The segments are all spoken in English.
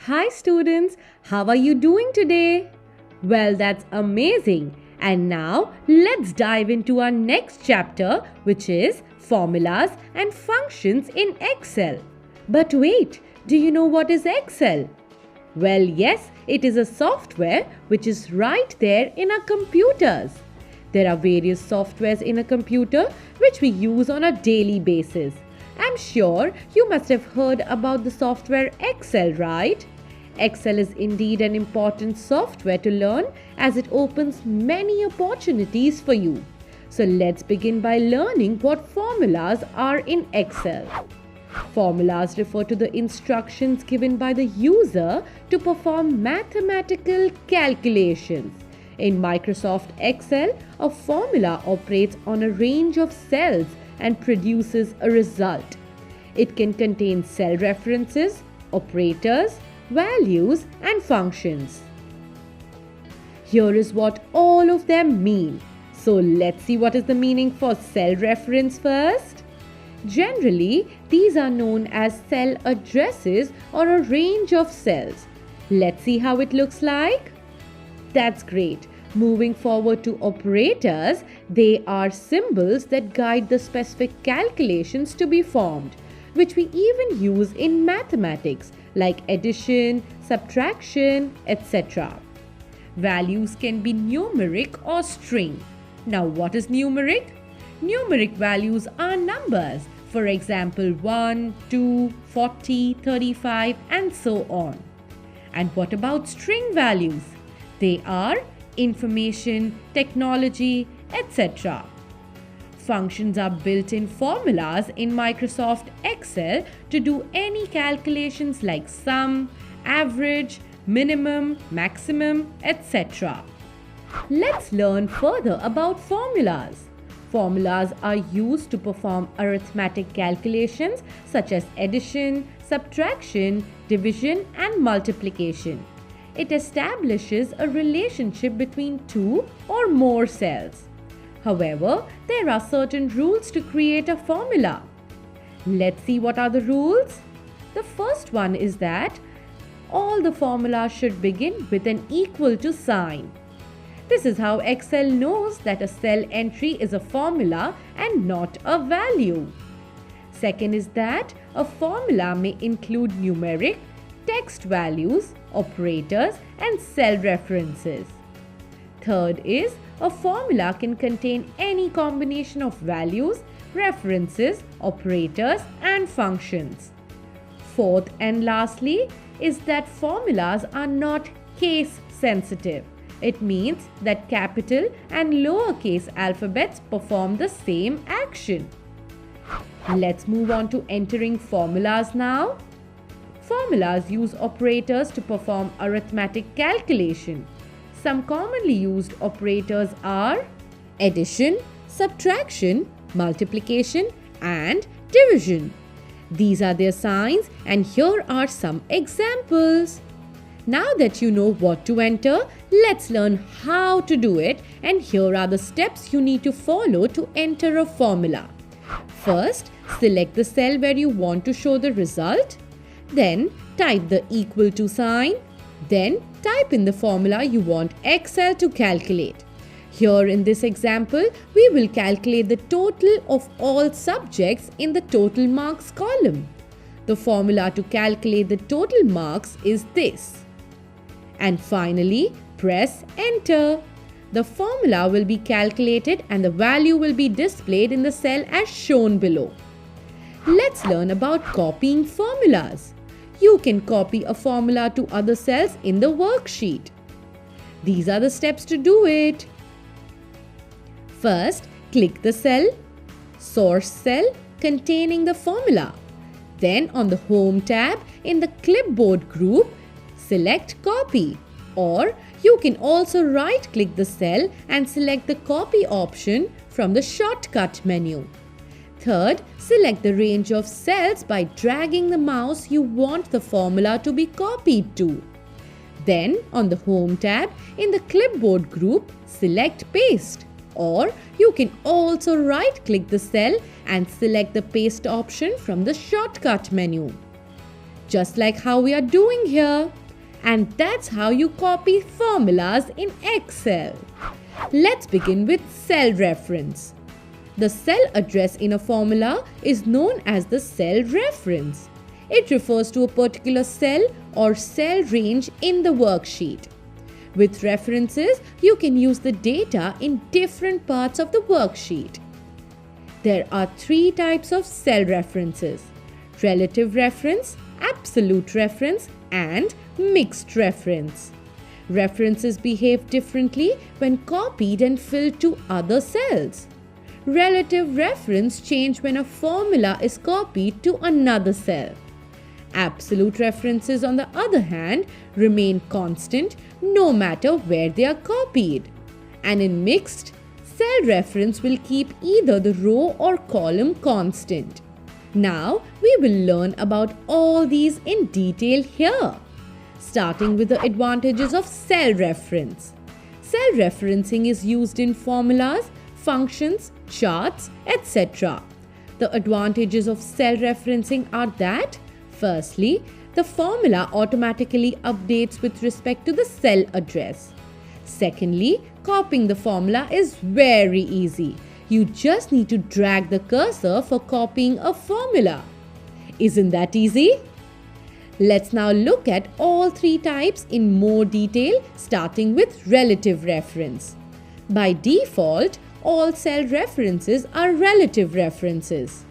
Hi students, how are you doing today? Well, that's amazing. And now let's dive into our next chapter, which is formulas and functions in Excel. But wait, do you know what is Excel? Well, yes, it is a software which is right there in our computers. There are various softwares in a computer which we use on a daily basis. I'm sure you must have heard about the software Excel, right? Excel is indeed an important software to learn as it opens many opportunities for you. So let's begin by learning what formulas are in Excel. Formulas refer to the instructions given by the user to perform mathematical calculations. In Microsoft Excel, a formula operates on a range of cells and produces a result. It can contain cell references, operators, values, and functions. Here is what all of them mean. So let's see what is the meaning for cell reference first. Generally, these are known as cell addresses or a range of cells. Let's see how it looks like. That's great. Moving forward to operators, they are symbols that guide the specific calculations to be formed, which we even use in mathematics like addition, subtraction, etc. Values can be numeric or string. Now, what is numeric? Numeric values are numbers. For example, 1, 2, 40, 35, and so on. And what about string values? They are information, technology, etc. Functions are built-in formulas in Microsoft Excel to do any calculations like sum, average, minimum, maximum, etc. Let's learn further about formulas. Formulas are used to perform arithmetic calculations such as addition, subtraction, division, and multiplication. It establishes a relationship between two or more cells. However, there are certain rules to create a formula. Let's see what are the rules. The first one is that all the formulas should begin with an equal to sign. This is how Excel knows that a cell entry is a formula and not a value. Second is that a formula may include numeric, text values, operators, and cell references. Third is a formula can contain any combination of values, references, operators, and functions. Fourth and lastly is that formulas are not case sensitive. It means that capital and lowercase alphabets perform the same action. Let's move on to entering formulas now. Formulas use operators to perform arithmetic calculation. Some commonly used operators are addition, subtraction, multiplication, and division. These are their signs, and here are some examples. Now that you know what to enter, let's learn how to do it, and here are the steps you need to follow to enter a formula. First, select the cell where you want to show the result. Then type the equal to sign. Then type in the formula you want Excel to calculate. Here in this example, we will calculate the total of all subjects in the total marks column. The formula to calculate the total marks is this. And finally, press enter. The formula will be calculated and the value will be displayed in the cell as shown below. Let's learn about copying formulas. You can copy a formula to other cells in the worksheet. These are the steps to do it. First, click the cell, source cell containing the formula. Then on the Home tab in the Clipboard group, select Copy. Or you can also right-click the cell and select the Copy option from the Shortcut menu. Third, select the range of cells by dragging the mouse you want the formula to be copied to. Then, on the Home tab, in the Clipboard group, select Paste. Or you can also right-click the cell and select the Paste option from the Shortcut menu. Just like how we are doing here. And that's how you copy formulas in Excel. Let's begin with cell reference. The cell address in a formula is known as the cell reference. It refers to a particular cell or cell range in the worksheet. With references, you can use the data in different parts of the worksheet. There are three types of cell references: relative reference, absolute reference, and mixed reference. References behave differently when copied and filled to other cells. Relative reference change when a formula is copied to another cell. Absolute references, on the other hand, remain constant no matter where they are copied. And in mixed, cell reference will keep either the row or column constant. Now, we will learn about all these in detail here. Starting with the advantages of cell reference. Cell referencing is used in formulas, functions, charts, etc. The advantages of cell referencing are that, firstly, the formula automatically updates with respect to the cell address. Secondly, copying the formula is very easy. You just need to drag the cursor for copying a formula. Isn't that easy? Let's now look at all three types in more detail, starting with relative reference. By default, all cell references are relative references.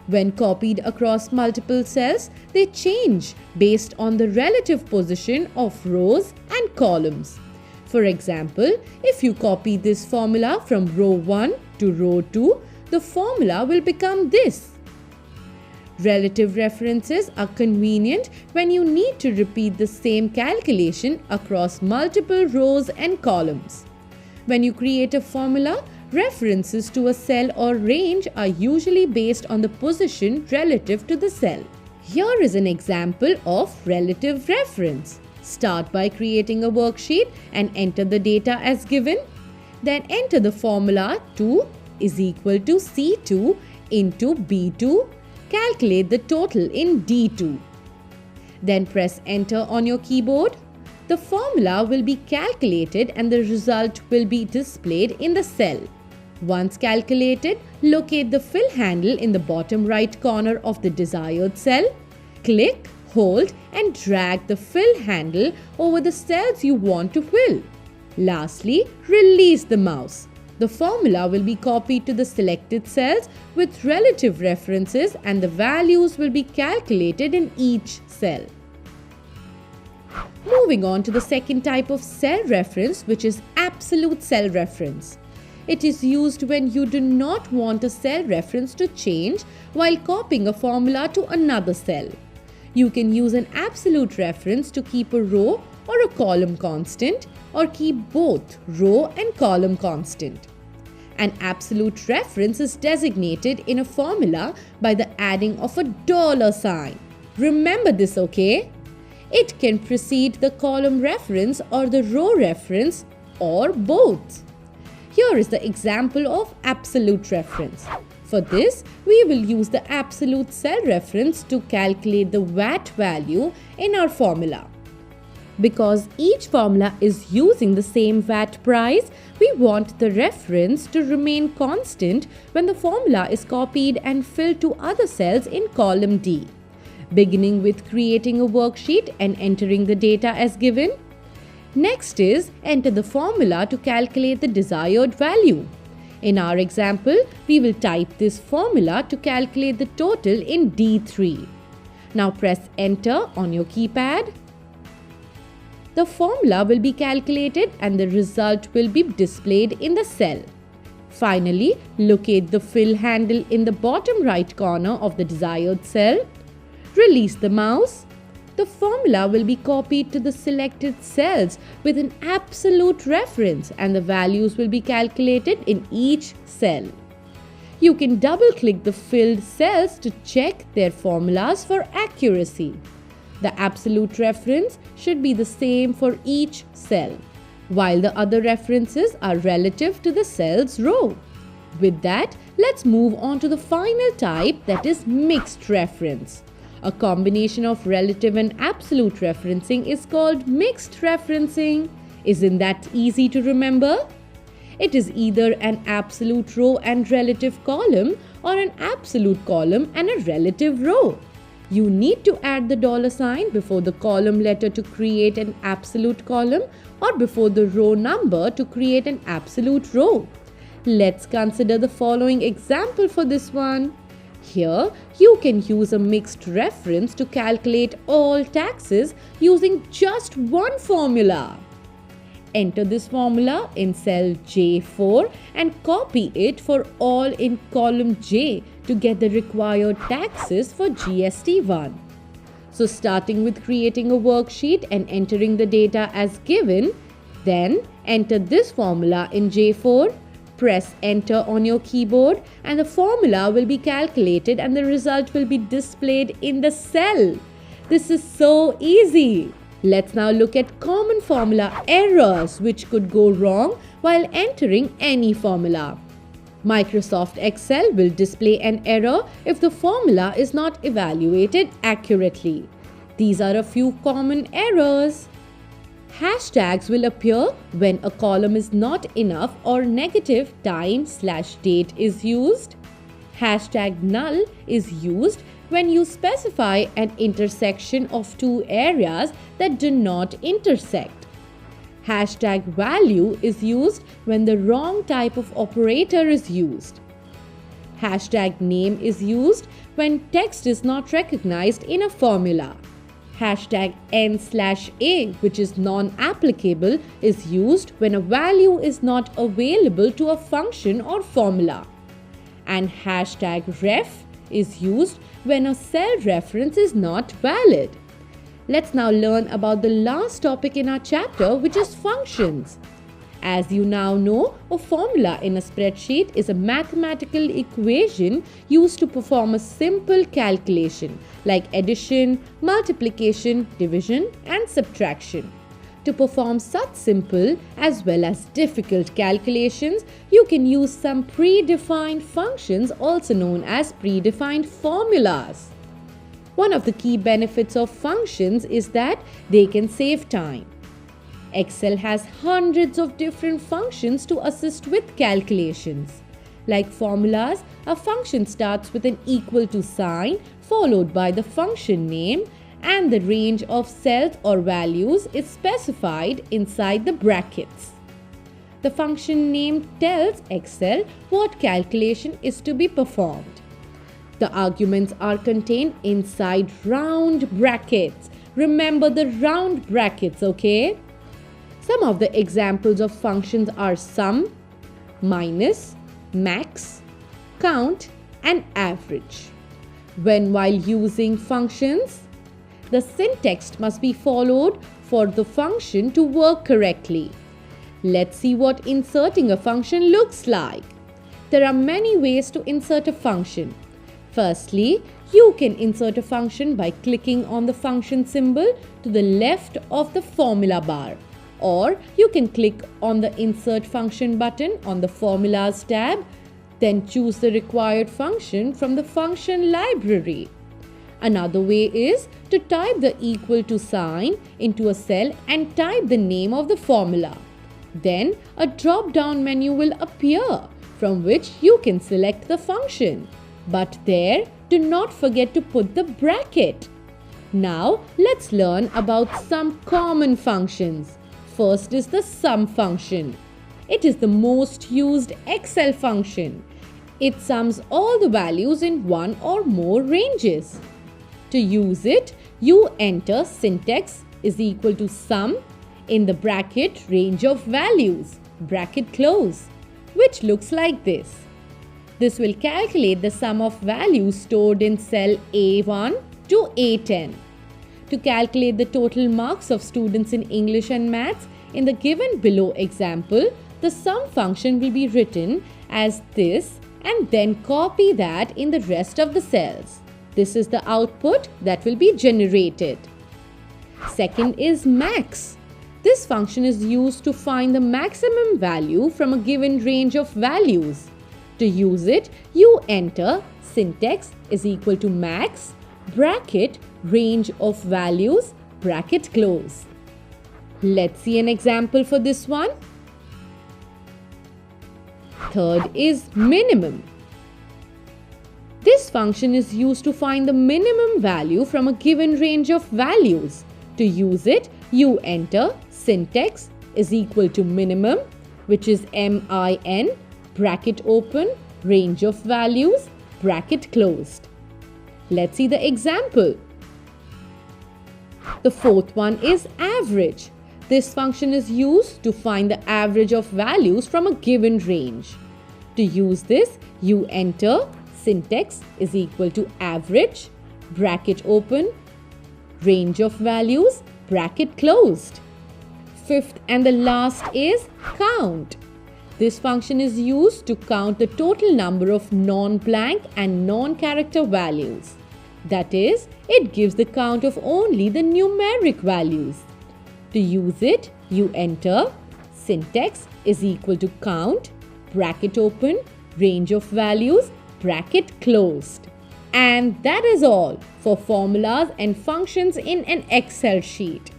When copied across multiple cells, they change based on the relative position of rows and columns. For example, if you copy this formula from row 1 to row 2, the formula will become this. Relative references are convenient when you need to repeat the same calculation across multiple rows and columns. When you create a formula, references to a cell or range are usually based on the position relative to the cell. Here is an example of relative reference. Start by creating a worksheet and enter the data as given. Then enter the formula 2 is equal to C2 into B2. Calculate the total in D2. Then press enter on your keyboard. The formula will be calculated and the result will be displayed in the cell. Once calculated, locate the fill handle in the bottom right corner of the desired cell. Click, hold and drag the fill handle over the cells you want to fill. Lastly, release the mouse. The formula will be copied to the selected cells with relative references and the values will be calculated in each cell. Moving on to the second type of cell reference, which is absolute cell reference. It is used when you do not want a cell reference to change while copying a formula to another cell. You can use an absolute reference to keep a row or a column constant, or keep both row and column constant. An absolute reference is designated in a formula by the adding of a $sign. Remember this, okay? It can precede the column reference or the row reference or both. Here is the example of absolute reference. For this, we will use the absolute cell reference to calculate the VAT value in our formula. Because each formula is using the same VAT price, we want the reference to remain constant when the formula is copied and filled to other cells in column D. Beginning with creating a worksheet and entering the data as given. Next is enter the formula to calculate the desired value. In our example, we will type this formula to calculate the total in D3. Now press enter on your keypad. The formula will be calculated and the result will be displayed in the cell. Finally, locate the fill handle in the bottom right corner of the desired cell. Release the mouse. The formula will be copied to the selected cells with an absolute reference and the values will be calculated in each cell. You can double-click the filled cells to check their formulas for accuracy. The absolute reference should be the same for each cell, while the other references are relative to the cell's row. With that, let's move on to the final type, that is mixed reference. A combination of relative and absolute referencing is called mixed referencing. Isn't that easy to remember? It is either an absolute row and relative column or an absolute column and a relative row. You need to add the $ before the column letter to create an absolute column or before the row number to create an absolute row. Let's consider the following example for this one. Here, you can use a mixed reference to calculate all taxes using just one formula. Enter this formula in cell J4 and copy it for all in column J to get the required taxes for GST1. So starting with creating a worksheet and entering the data as given, then enter this formula in J4, press enter on your keyboard and the formula will be calculated and the result will be displayed in the cell. This is so easy. Let's now look at common formula errors which could go wrong while entering any formula. Microsoft Excel will display an error if the formula is not evaluated accurately. These are a few common errors. Hashtags will appear when a column is not enough or negative time/date is used. Hashtag null is used when you specify an intersection of two areas that do not intersect. Hashtag value is used when the wrong type of operator is used. Hashtag name is used when text is not recognized in a formula. Hashtag n/a, which is non-applicable, is used when a value is not available to a function or formula. And hashtag ref is used when a cell reference is not valid. Let's now learn about the last topic in our chapter, which is functions. As you now know, a formula in a spreadsheet is a mathematical equation used to perform a simple calculation like addition, multiplication, division, and subtraction. To perform such simple as well as difficult calculations, you can use some predefined functions, also known as predefined formulas. One of the key benefits of functions is that they can save time. Excel has hundreds of different functions to assist with calculations. Like formulas, a function starts with an equal to sign followed by the function name, and the range of cells or values is specified inside the brackets. The function name tells Excel what calculation is to be performed. The arguments are contained inside round brackets. Remember the round brackets, okay? Some of the examples of functions are sum, minus, max, count, and average. While using functions, the syntax must be followed for the function to work correctly. Let's see what inserting a function looks like. There are many ways to insert a function. Firstly, you can insert a function by clicking on the function symbol to the left of the formula bar. Or you can click on the Insert Function button on the Formulas tab, then choose the required function from the function library. Another way is to type the equal to sign into a cell and type the name of the formula. Then a drop-down menu will appear from which you can select the function. But there, do not forget to put the bracket. Now let's learn about some common functions. First is the sum function. It is the most used Excel function. It sums all the values in one or more ranges. To use it, you enter syntax is equal to sum in the bracket range of values, bracket close, which looks like this. This will calculate the sum of values stored in cell A1 to A10. To calculate the total marks of students in English and Maths in the given below example, the sum function will be written as this and then copy that in the rest of the cells. This is the output that will be generated. Second is max. This function is used to find the maximum value from a given range of values. To use it, you enter syntax is equal to max bracket range of values, bracket close. Let's see an example for this one. Third is minimum. This function is used to find the minimum value from a given range of values. To use it, you enter syntax is equal to minimum, which is min, bracket open, range of values, bracket closed. Let's see the example. The fourth one is average. This function is used to find the average of values from a given range. To use this, you enter syntax is equal to average, bracket open, range of values, bracket closed. Fifth and the last is count. This function is used to count the total number of non-blank and non-character values. That is, it gives the count of only the numeric values. To use it, you enter syntax is equal to count, bracket open, range of values, bracket closed. And that is all for formulas and functions in an Excel sheet.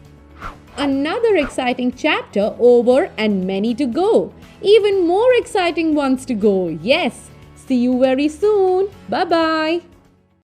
Another exciting chapter over and many to go. Even more exciting ones to go. Yes. See you very soon. Bye-bye.